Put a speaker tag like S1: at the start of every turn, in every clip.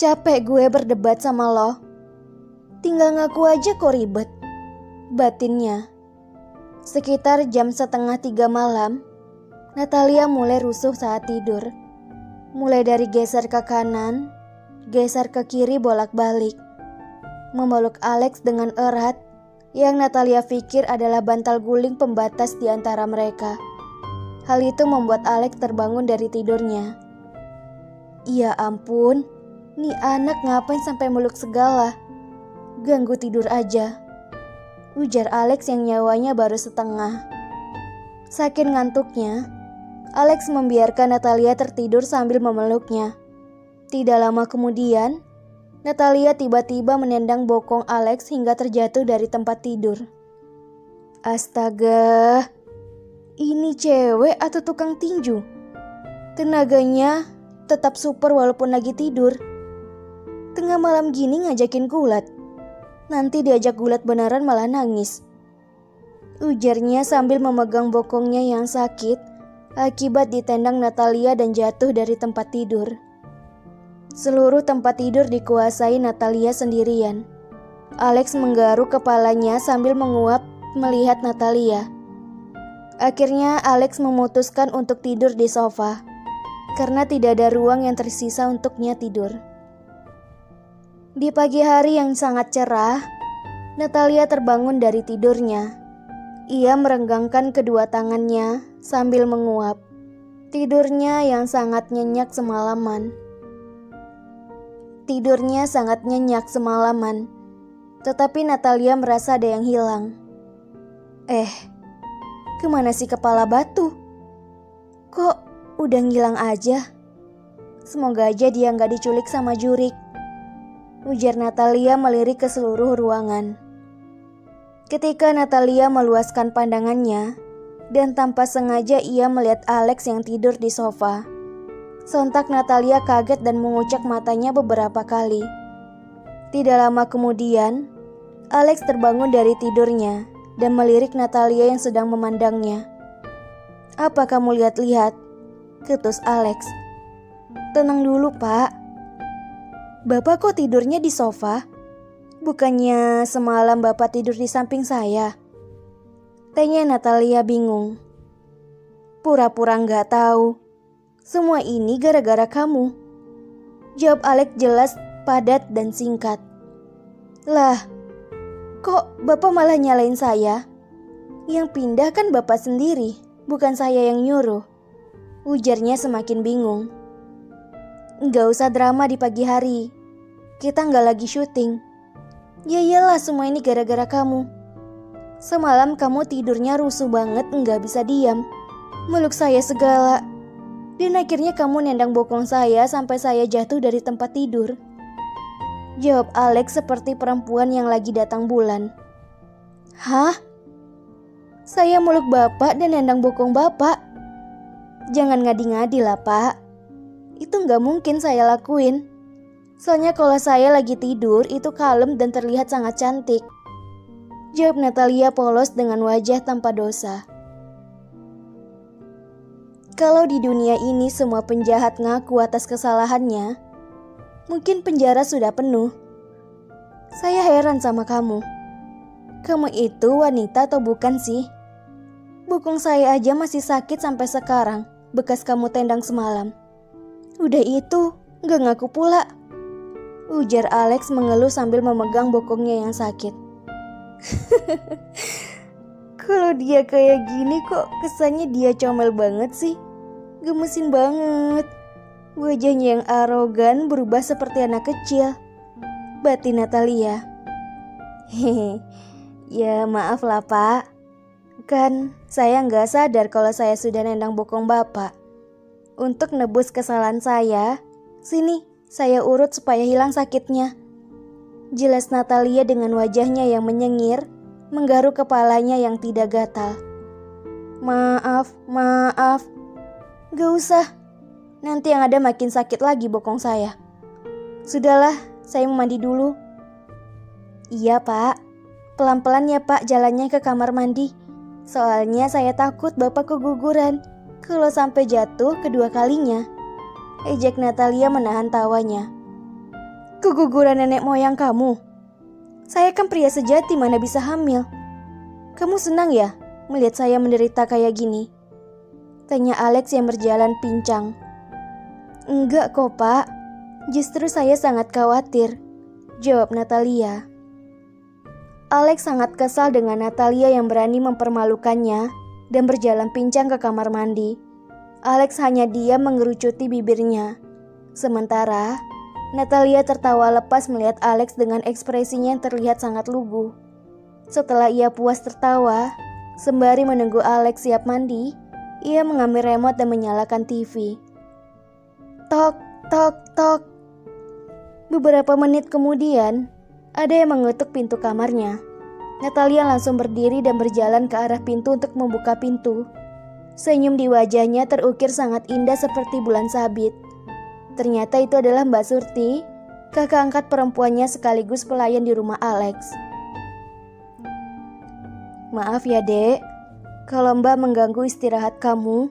S1: Capek gue berdebat sama lo. Tinggal ngaku aja kok ribet, batinnya. Sekitar jam 2:30 malam, Natalia mulai rusuh saat tidur. Mulai dari geser ke kanan, geser ke kiri bolak-balik. Memeluk Alex dengan erat, yang Natalia pikir adalah bantal guling pembatas di antara mereka. Hal itu membuat Alex terbangun dari tidurnya. Ya ampun, nih anak ngapain sampai meluk segala? Ganggu tidur aja, ujar Alex yang nyawanya baru setengah. Saking ngantuknya, Alex membiarkan Natalia tertidur sambil memeluknya. Tidak lama kemudian, Natalia tiba-tiba menendang bokong Alex hingga terjatuh dari tempat tidur. Astaga, ini cewek atau tukang tinju? Tenaganya tetap super walaupun lagi tidur. Tengah malam gini ngajakin gulat. Nanti diajak gulat beneran malah nangis, ujarnya sambil memegang bokongnya yang sakit akibat ditendang Natalia dan jatuh dari tempat tidur. Seluruh tempat tidur dikuasai Natalia sendirian. Alex menggaruk kepalanya sambil menguap melihat Natalia. Akhirnya Alex memutuskan untuk tidur di sofa karena tidak ada ruang yang tersisa untuknya tidur. Di pagi hari yang sangat cerah, Natalia terbangun dari tidurnya. Ia merenggangkan kedua tangannya sambil menguap. Tidurnya yang sangat nyenyak semalaman. Tetapi Natalia merasa ada yang hilang. Kemana sih kepala batu? Kok udah ngilang aja? Semoga aja dia gak diculik sama jurik, ujar Natalia melirik ke seluruh ruangan. Ketika Natalia meluaskan pandangannya, dan tanpa sengaja ia melihat Alex yang tidur di sofa. Sontak Natalia kaget dan mengucak matanya beberapa kali. Tidak lama kemudian, Alex terbangun dari tidurnya dan melirik Natalia yang sedang memandangnya. Apa kamu lihat-lihat? Ketus Alex. Tenang dulu, Pak. Bapak kok tidurnya di sofa? Bukannya semalam Bapak tidur di samping saya? Tanya Natalia bingung. Pura-pura nggak tahu. Semua ini gara-gara kamu, jawab Alex jelas, padat dan singkat. Lah, kok Bapak malah nyalain saya? Yang pindah kan Bapak sendiri, bukan saya yang nyuruh, ujarnya semakin bingung. Nggak usah drama di pagi hari. Kita nggak lagi syuting. Ya iyalah, semua ini gara-gara kamu. Semalam kamu tidurnya rusuh banget, nggak bisa diam. Meluk saya segala. Dan akhirnya kamu nendang bokong saya sampai saya jatuh dari tempat tidur, jawab Alex seperti perempuan yang lagi datang bulan. Hah? Saya meluk Bapak dan nendang bokong Bapak? Jangan ngadi-ngadi lah, Pak. Itu gak mungkin saya lakuin. Soalnya kalau saya lagi tidur itu kalem dan terlihat sangat cantik, jawab Natalia polos dengan wajah tanpa dosa. Kalau di dunia ini semua penjahat ngaku atas kesalahannya, mungkin penjara sudah penuh. Saya heran sama kamu. Kamu itu wanita atau bukan sih? Bokong saya aja masih sakit sampai sekarang, bekas kamu tendang semalam. Udah itu, gak ngaku pula, ujar Alex mengeluh sambil memegang bokongnya yang sakit. Kalau dia kayak gini kok kesannya dia comel banget sih. Gemesin banget. Wajahnya yang arogan berubah seperti anak kecil, batin Natalia. Hehe, ya maaf lah Pak. Kan saya gak sadar kalau saya sudah nendang bokong Bapak. Untuk nebus kesalahan saya, sini saya urut supaya hilang sakitnya, jelas Natalia dengan wajahnya yang menyengir, menggaruk kepalanya yang tidak gatal. Maaf. Gak usah. Nanti yang ada makin sakit lagi bokong saya. Sudahlah, saya mau mandi dulu. Iya Pak. Pelan-pelan ya Pak jalannya ke kamar mandi. Soalnya saya takut Bapak keguguran kalau sampai jatuh kedua kalinya, ejek Natalia menahan tawanya. Keguguran nenek moyang kamu? Saya kan pria sejati, mana bisa hamil. Kamu senang ya melihat saya menderita kayak gini? Tanya Alex yang berjalan pincang. Enggak kok Pak, justru saya sangat khawatir, jawab Natalia. Alex sangat kesal dengan Natalia yang berani mempermalukannya dan berjalan pincang ke kamar mandi. Alex hanya diam mengerucuti bibirnya. Sementara Natalia tertawa lepas melihat Alex dengan ekspresinya yang terlihat sangat lugu. Setelah ia puas tertawa, sembari menunggu Alex siap mandi, ia mengambil remote dan menyalakan TV. Tok, tok, tok. Beberapa menit kemudian, ada yang mengetuk pintu kamarnya. Natalia langsung berdiri dan berjalan ke arah pintu untuk membuka pintu. Senyum di wajahnya terukir sangat indah seperti bulan sabit. Ternyata itu adalah Mbak Surti, kakak angkat perempuannya sekaligus pelayan di rumah Alex. Maaf ya dek, kalau Mbak mengganggu istirahat kamu.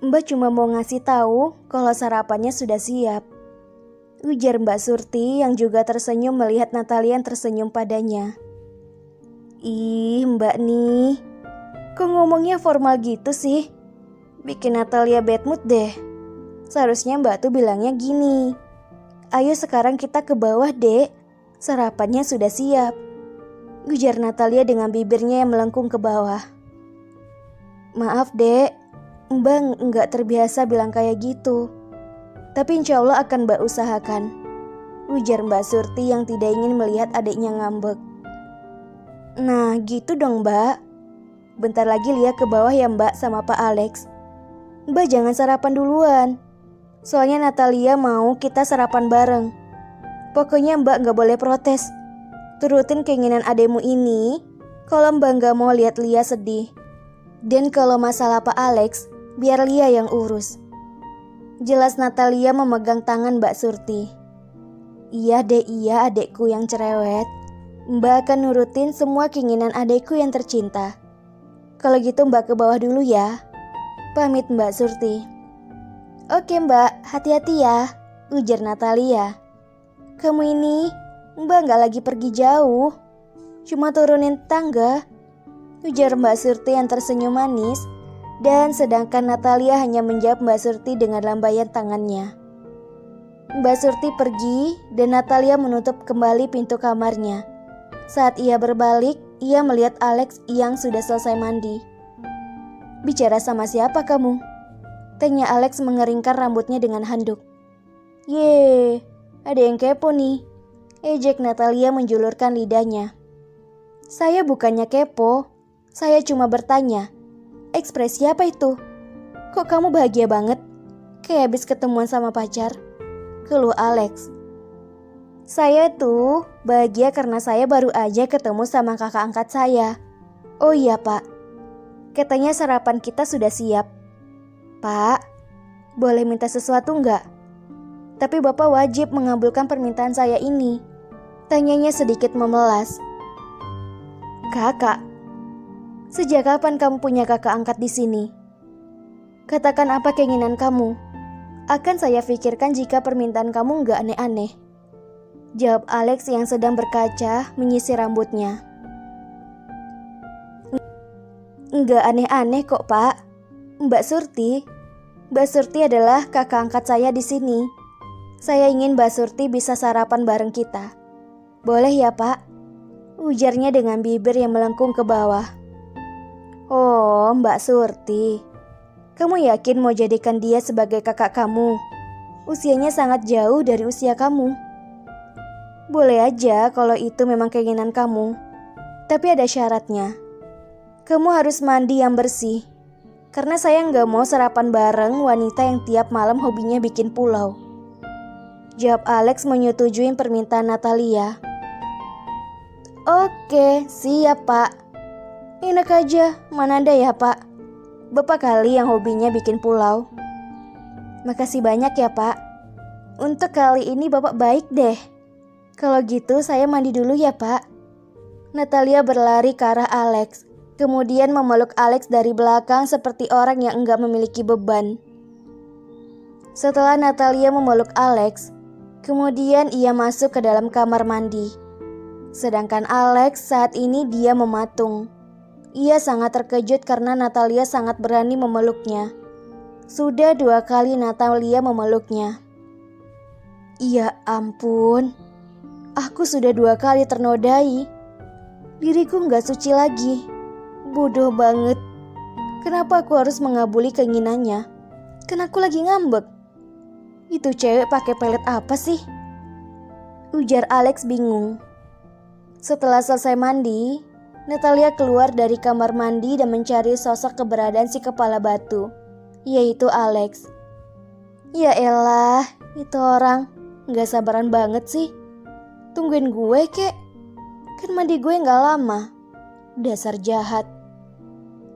S1: Mbak cuma mau ngasih tahu kalau sarapannya sudah siap, ujar Mbak Surti yang juga tersenyum melihat Natalia yang tersenyum padanya. Ih Mbak nih, kok ngomongnya formal gitu sih? Bikin Natalia bad mood deh. Seharusnya Mbak tuh bilangnya gini, ayo sekarang kita ke bawah dek, sarapannya sudah siap, ujar Natalia dengan bibirnya yang melengkung ke bawah. Maaf dek, Mbak nggak terbiasa bilang kayak gitu. Tapi insya Allah akan Mbak usahakan, ujar Mbak Surti yang tidak ingin melihat adiknya ngambek. Nah gitu dong Mbak, bentar lagi Lia ke bawah ya Mbak sama Pak Alex. Mbak jangan sarapan duluan, soalnya Natalia mau kita sarapan bareng. Pokoknya Mbak gak boleh protes, turutin keinginan ademu ini kalau Mbak gak mau lihat Lia sedih. Dan kalau masalah Pak Alex, biar Lia yang urus. Jelas Natalia memegang tangan Mbak Surti. Iya deh, iya adekku yang cerewet. Mbak akan nurutin semua keinginan adekku yang tercinta. Kalau gitu Mbak ke bawah dulu ya, pamit Mbak Surti. Oke Mbak, hati-hati ya, ujar Natalia. Kamu ini, Mbak gak lagi pergi jauh, cuma turunin tangga, ujar Mbak Surti yang tersenyum manis. Dan sedangkan Natalia hanya menjawab Mbak Surti dengan lambaian tangannya. Mbak Surti pergi dan Natalia menutup kembali pintu kamarnya. Saat ia berbalik, ia melihat Alex yang sudah selesai mandi. Bicara sama siapa kamu? Tanya Alex mengeringkan rambutnya dengan handuk. Yeay, ada yang kepo nih, ejek Natalia menjulurkan lidahnya. Saya bukannya kepo, saya cuma bertanya. Ekspresi apa itu? Kok kamu bahagia banget? Kayak habis ketemuan sama pacar, keluh Alex. Saya tuh bahagia karena saya baru aja ketemu sama kakak angkat saya. Oh iya Pak, katanya sarapan kita sudah siap. Pak, boleh minta sesuatu nggak? Tapi Bapak wajib mengabulkan permintaan saya ini, tanyanya sedikit memelas. Kakak, sejak kapan kamu punya kakak angkat di sini? Katakan apa keinginan kamu. Akan saya pikirkan jika permintaan kamu nggak aneh-aneh, jawab Alex yang sedang berkaca menyisir rambutnya. Nggak aneh-aneh kok Pak. Mbak Surti adalah kakak angkat saya di sini. Saya ingin Mbak Surti bisa sarapan bareng kita. Boleh ya Pak? Ujarnya dengan bibir yang melengkung ke bawah. Oh, Mbak Surti, kamu yakin mau jadikan dia sebagai kakak kamu? Usianya sangat jauh dari usia kamu. Boleh aja kalau itu memang keinginan kamu, tapi ada syaratnya. Kamu harus mandi yang bersih, karena saya nggak mau sarapan bareng wanita yang tiap malam hobinya bikin pulau, jawab Alex menyetujui permintaan Natalia. Oke, siap Pak. Enak aja, mana ada ya Pak, Bapak kali yang hobinya bikin pulau. Makasih banyak ya Pak. Untuk kali ini Bapak baik deh. Kalau gitu saya mandi dulu ya Pak. Natalia berlari ke arah Alex, kemudian memeluk Alex dari belakang seperti orang yang enggak memiliki beban. Setelah Natalia memeluk Alex, Kemudian ia masuk ke dalam kamar mandi. Sedangkan Alex saat ini dia mematung. Ia sangat terkejut karena Natalia sangat berani memeluknya. Sudah 2 kali Natalia memeluknya. Ya ampun, aku sudah 2 kali ternodai. Diriku gak suci lagi. Bodoh banget. Kenapa aku harus mengabuli keinginannya? Kan aku lagi ngambek. Itu cewek pakai pelet apa sih? Ujar Alex bingung. Setelah selesai mandi, Natalia keluar dari kamar mandi dan mencari sosok keberadaan si kepala batu, yaitu Alex. Ya elah, itu orang gak sabaran banget sih. Tungguin gue kek. Kan mandi gue gak lama. Dasar jahat.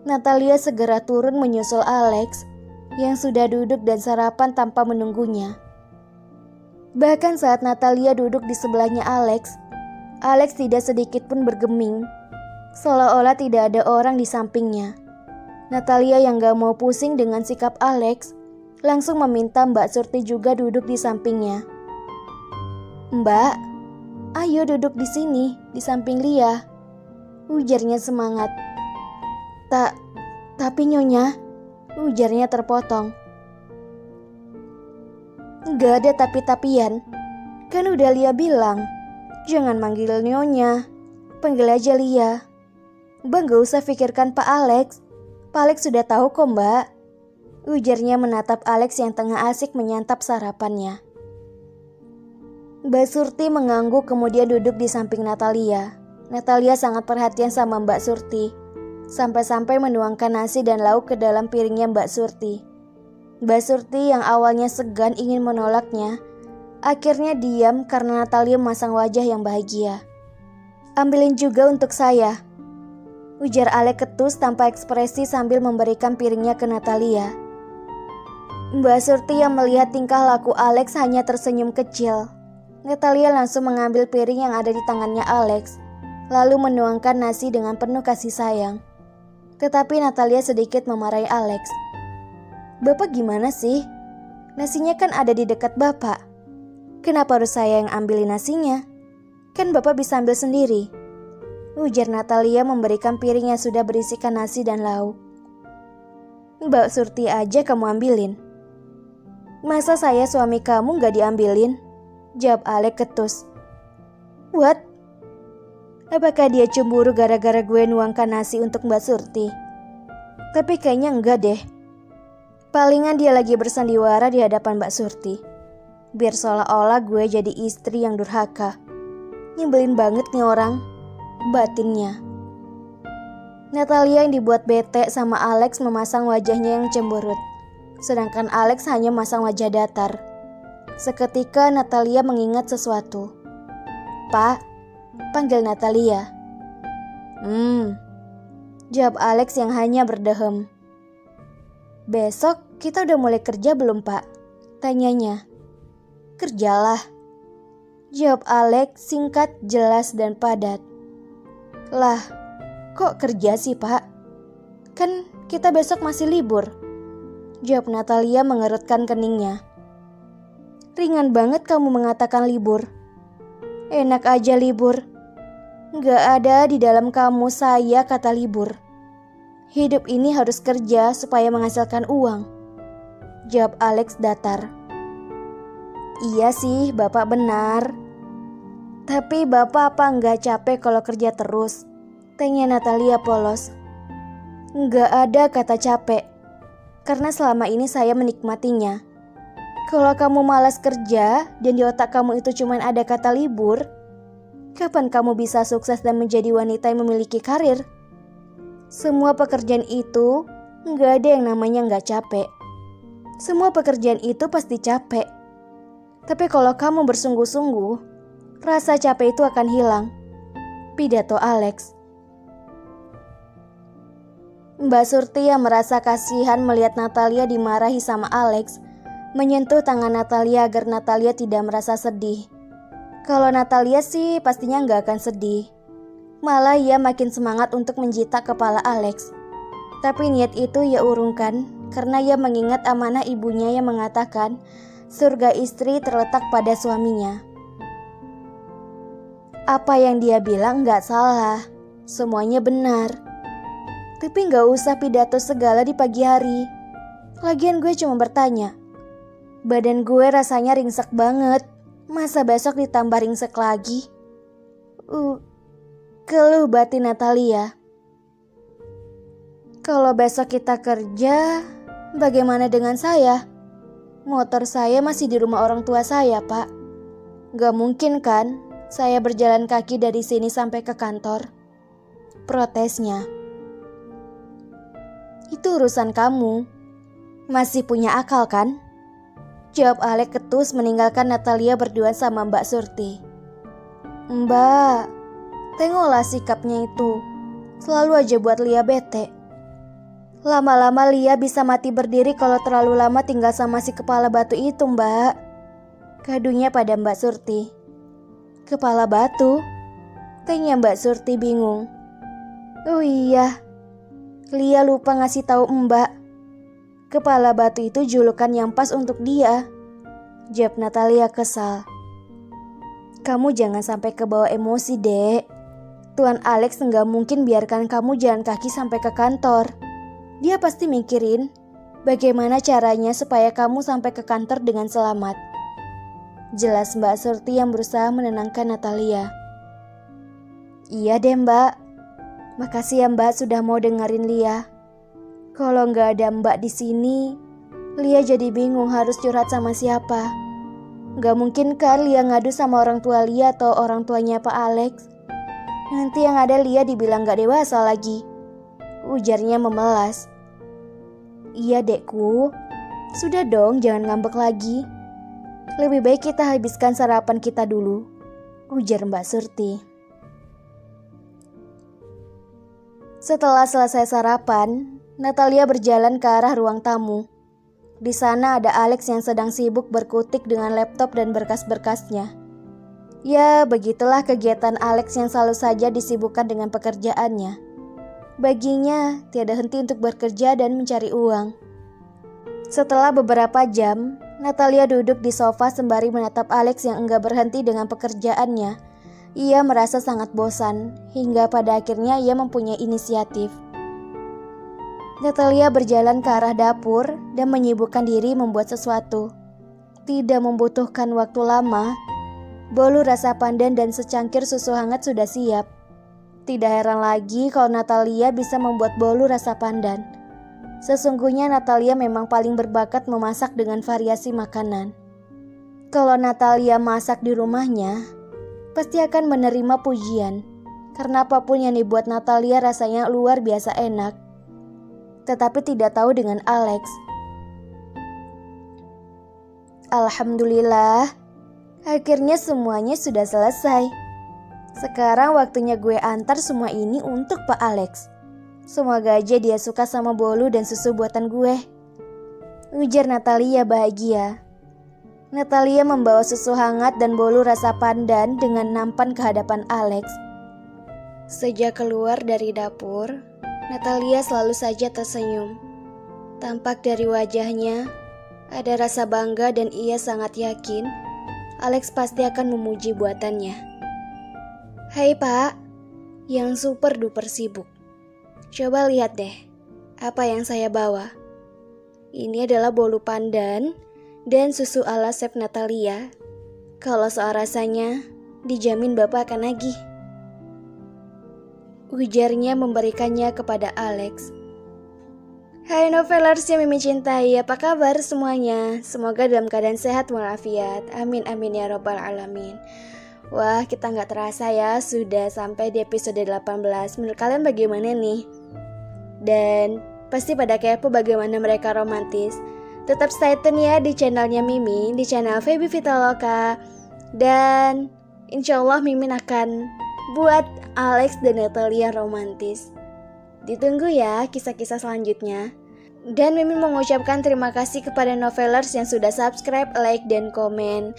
S1: Natalia segera turun menyusul Alex yang sudah duduk dan sarapan tanpa menunggunya. Bahkan saat Natalia duduk di sebelahnya Alex tidak sedikit pun bergeming, seolah-olah tidak ada orang di sampingnya. Natalia yang gak mau pusing dengan sikap Alex, langsung meminta Mbak Surti juga duduk di sampingnya. Mbak, ayo duduk di sini, di samping Lia, ujarnya semangat. Tapi Nyonya, ujarnya terpotong. Gak ada tapi-tapian. Kan udah Lia bilang, jangan manggil Nyonya, panggil aja Lia. Mbak gak usah pikirkan Pak Alex. Pak Alex sudah tahu kok Mbak, ujarnya menatap Alex yang tengah asik menyantap sarapannya. Mbak Surti mengangguk kemudian duduk di samping Natalia. Natalia sangat perhatian sama Mbak Surti, sampai-sampai menuangkan nasi dan lauk ke dalam piringnya Mbak Surti. Mbak Surti yang awalnya segan ingin menolaknya, akhirnya diam karena Natalia memasang wajah yang bahagia. Ambilin juga untuk saya, ujar Alex ketus tanpa ekspresi sambil memberikan piringnya ke Natalia. Mbak Surti yang melihat tingkah laku Alex hanya tersenyum kecil. Natalia langsung mengambil piring yang ada di tangannya Alex, lalu menuangkan nasi dengan penuh kasih sayang. Tetapi Natalia sedikit memarahi Alex. Bapak gimana sih? Nasinya kan ada di dekat Bapak. Kenapa harus saya yang ambilin nasinya? Kan Bapak bisa ambil sendiri, ujar Natalia memberikan piring yang sudah berisikan nasi dan lauk. Mbak Surti aja kamu ambilin. Masa saya suami kamu gak diambilin? Jawab Alex ketus. What? Apakah dia cemburu gara-gara gue nuangkan nasi untuk Mbak Surti? Tapi kayaknya enggak deh. Palingan dia lagi bersandiwara di hadapan Mbak Surti, biar seolah-olah gue jadi istri yang durhaka. Nyebelin banget nih orang, batinnya. Natalia yang dibuat bete sama Alex memasang wajahnya yang cemberut, sedangkan Alex hanya masang wajah datar. Seketika Natalia mengingat sesuatu. Pak, panggil Natalia. Jawab Alex yang hanya berdehem. Besok kita udah mulai kerja belum Pak? Tanyanya. Kerjalah, jawab Alex singkat, jelas dan padat. Lah, kok kerja sih Pak? Kan kita besok masih libur, jawab Natalia mengerutkan keningnya. Ringan banget kamu mengatakan libur. Enak aja libur. Gak ada di dalam kamus saya kata libur. Hidup ini harus kerja supaya menghasilkan uang, jawab Alex datar. Iya sih, Bapak benar. Tapi Bapak apa nggak capek kalau kerja terus? Tanya Natalia polos. Nggak ada kata capek, karena selama ini saya menikmatinya. Kalau kamu malas kerja dan di otak kamu itu cuma ada kata libur, kapan kamu bisa sukses dan menjadi wanita yang memiliki karir? Semua pekerjaan itu nggak ada yang namanya nggak capek. Semua pekerjaan itu pasti capek. Tapi kalau kamu bersungguh-sungguh, rasa capek itu akan hilang. Pidato Alex. Mbak Surti yang merasa kasihan melihat Natalia dimarahi sama Alex, menyentuh tangan Natalia agar Natalia tidak merasa sedih. Kalau Natalia sih pastinya nggak akan sedih. Malah ia makin semangat untuk menjitak kepala Alex. Tapi niat itu ia urungkan karena ia mengingat amanah ibunya yang mengatakan surga istri terletak pada suaminya. Apa yang dia bilang gak salah, semuanya benar. Tapi gak usah pidato segala di pagi hari. Lagian gue cuma bertanya. Badan gue rasanya ringsek banget. Masa besok ditambah ringsek lagi? Keluh batin Natalia. Kalau besok kita kerja, bagaimana dengan saya? Motor saya masih di rumah orang tua saya, Pak. Gak mungkin kan saya berjalan kaki dari sini sampai ke kantor? Protesnya. Itu urusan kamu. Masih punya akal kan? Jawab Alex ketus meninggalkan Natalia berdua sama Mbak Surti. Mbak, tengoklah sikapnya itu. Selalu aja buat Lia bete. Lama-lama Lia bisa mati berdiri kalau terlalu lama tinggal sama si kepala batu itu, Mbak. Kadunya pada Mbak Surti. Kepala batu? Tanya Mbak Surti bingung. Oh iya, Lia lupa ngasih tahu Mbak. Kepala batu itu julukan yang pas untuk dia. Jawab Natalia kesal. Kamu jangan sampai kebawa emosi, Dek. Tuan Alex nggak mungkin biarkan kamu jalan kaki sampai ke kantor. Dia pasti mikirin bagaimana caranya supaya kamu sampai ke kantor dengan selamat. Jelas Mbak Surti yang berusaha menenangkan Natalia. Iya deh Mbak. Makasih ya Mbak sudah mau dengerin Lia. Kalau nggak ada Mbak di sini, Lia jadi bingung harus curhat sama siapa. Nggak mungkin kan Lia ngadu sama orang tua Lia atau orang tuanya Pak Alex. Nanti yang ada Lia dibilang nggak dewasa lagi. Ujarnya memelas. Iya dekku, sudah dong jangan ngambek lagi. Lebih baik kita habiskan sarapan kita dulu, ujar Mbak Surti. Setelah selesai sarapan, Natalia berjalan ke arah ruang tamu. Di sana ada Alex yang sedang sibuk berkutik dengan laptop dan berkas-berkasnya. Ya, begitulah kegiatan Alex yang selalu saja disibukkan dengan pekerjaannya. Baginya, tiada henti untuk bekerja dan mencari uang. Setelah beberapa jam, Natalia duduk di sofa sembari menatap Alex yang enggak berhenti dengan pekerjaannya. Ia merasa sangat bosan, hingga pada akhirnya ia mempunyai inisiatif. Natalia berjalan ke arah dapur dan menyibukkan diri membuat sesuatu. Tidak membutuhkan waktu lama, bolu rasa pandan dan secangkir susu hangat sudah siap. Tidak heran lagi kalau Natalia bisa membuat bolu rasa pandan. Sesungguhnya Natalia memang paling berbakat memasak dengan variasi makanan. Kalau Natalia masak di rumahnya, pasti akan menerima pujian. Karena apapun yang dibuat Natalia rasanya luar biasa enak. Tetapi tidak tahu dengan Alex. Alhamdulillah, akhirnya semuanya sudah selesai. Sekarang waktunya gue antar semua ini untuk Pak Alex. Semoga aja dia suka sama bolu dan susu buatan gue, ujar Natalia bahagia. Natalia membawa susu hangat dan bolu rasa pandan dengan nampan ke hadapan Alex. Sejak keluar dari dapur, Natalia selalu saja tersenyum. Tampak dari wajahnya ada rasa bangga dan ia sangat yakin Alex pasti akan memuji buatannya. Hai Pak, yang super duper sibuk. Coba lihat deh, apa yang saya bawa. Ini adalah bolu pandan dan susu ala Chef Natalia. Kalau soal rasanya, dijamin Bapak akan nagih. Ujarnya memberikannya kepada Alex. Hai novelers yang Mimi cintai, apa kabar semuanya? Semoga dalam keadaan sehat walafiat. Amin amin ya robbal alamin. Wah, kita nggak terasa ya sudah sampai di episode 18. Menurut kalian bagaimana nih? Dan pasti pada kepo bagaimana mereka romantis. Tetap stay tune ya di channelnya Mimin, di channel Feby Vitaloka. Dan insya Allah Mimin akan buat Alex dan Natalia romantis. Ditunggu ya kisah-kisah selanjutnya. Dan Mimin mengucapkan terima kasih kepada novelers yang sudah subscribe, like, dan komen.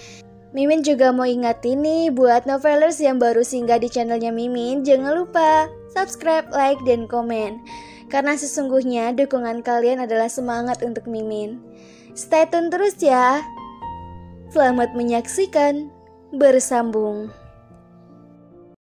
S1: Mimin juga mau ingatin nih buat novelers yang baru singgah di channelnya Mimin, jangan lupa subscribe, like, dan komen. Karena sesungguhnya dukungan kalian adalah semangat untuk Mimin. Stay tune terus ya. Selamat menyaksikan Bersambung.